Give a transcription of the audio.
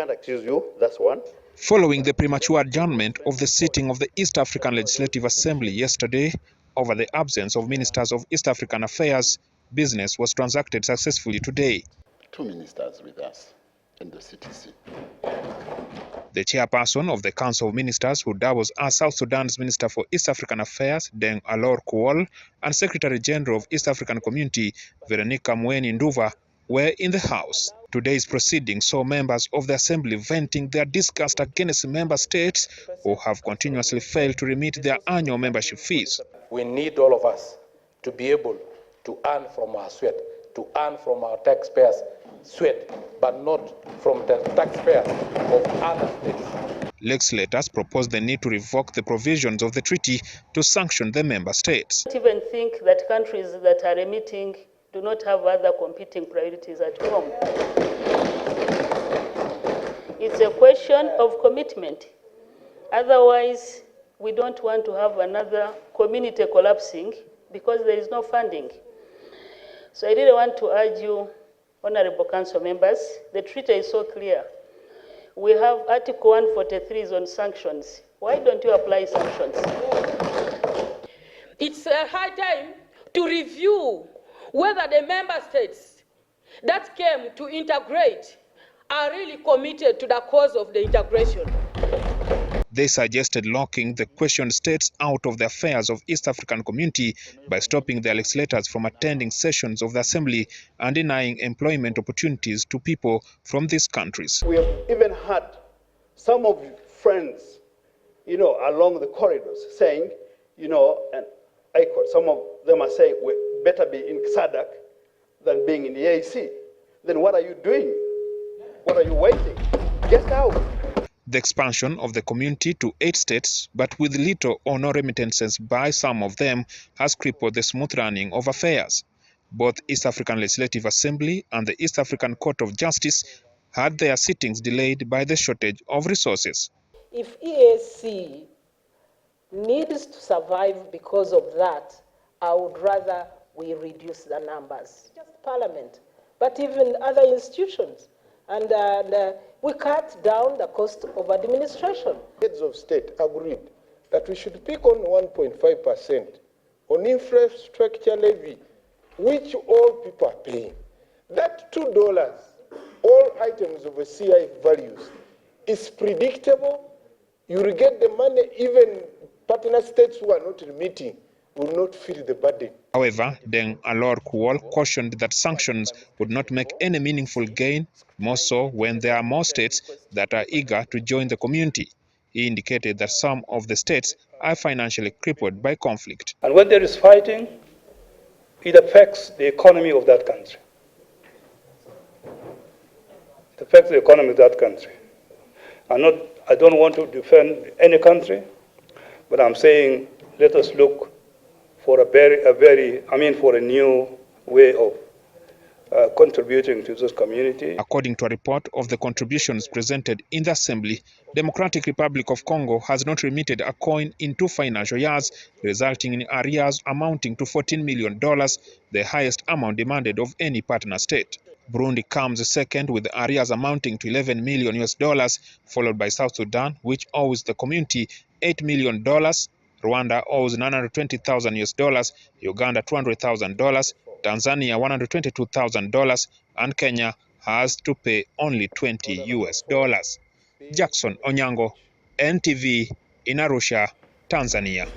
can't accuse you, that's one. Following the premature adjournment of the sitting of the East African Legislative Assembly yesterday over the absence of Ministers of East African Affairs, business was transacted successfully today. 2 ministers with us in the CTC. The chairperson of the Council of Ministers, who doubles as South Sudan's Minister for East African Affairs, Deng Alor Kuol, and Secretary General of East African Community, Veronica Mweni Nduva, were in the House. Today's proceedings saw members of the Assembly venting their disgust against member states who have continuously failed to remit their annual membership fees. We need all of us to be able to earn from our sweat, to earn from our taxpayers' sweat, but not from the taxpayers of other states. Legislators proposed the need to revoke the provisions of the treaty to sanction the member states. I don't even think that countries that are remitting do not have other competing priorities at home. It's a question of commitment. Otherwise, we don't want to have another community collapsing because there is no funding. So I really want to urge you, Honorable Council members, the treaty is so clear. We have Article 143 is on sanctions. Why don't you apply sanctions? It's a high time to review whether the member states that came to integrate are really committed to the cause of the integration. They suggested locking the questioned states out of the affairs of East African Community by stopping their legislators from attending sessions of the Assembly and denying employment opportunities to people from these countries. We have even had some of friends, along the corridors saying, and I quote, some of them are saying, we better be in SADC than being in the EAC. Then what are you doing? What are you waiting? Get out. The expansion of the community to 8 states, but with little or no remittances by some of them, has crippled the smooth running of affairs. Both East African Legislative Assembly and the East African Court of Justice had their sittings delayed by the shortage of resources. If EAC needs to survive because of that, I would rather we reduce the numbers. Just Parliament, but even other institutions. And we cut down the cost of administration. Heads of state agreed that we should pick on 1.5% on infrastructure levy, which all people are paying. That $2, all items of a CI values, is predictable. You will get the money, even partner states who are not remitting will not feel the burden. However, Deng Alor Kuol cautioned that sanctions would not make any meaningful gain, more so when there are more states that are eager to join the community. He indicated that some of the states are financially crippled by conflict. And when there is fighting, it affects the economy of that country. It affects the economy of that country. I don't want to defend any country, but I'm saying let us look for a new way of contributing to this community. According to a report of the contributions presented in the Assembly, Democratic Republic of Congo has not remitted a coin in 2 financial years, resulting in arrears amounting to $14 million, the highest amount demanded of any partner state. Burundi comes second with arrears amounting to $11 million, followed by South Sudan, which owes the community $8 million. Rwanda owes $920,000, Uganda $200,000, Tanzania $122,000, and Kenya has to pay only $20. Jackson Onyango, NTV, in Arusha, Tanzania.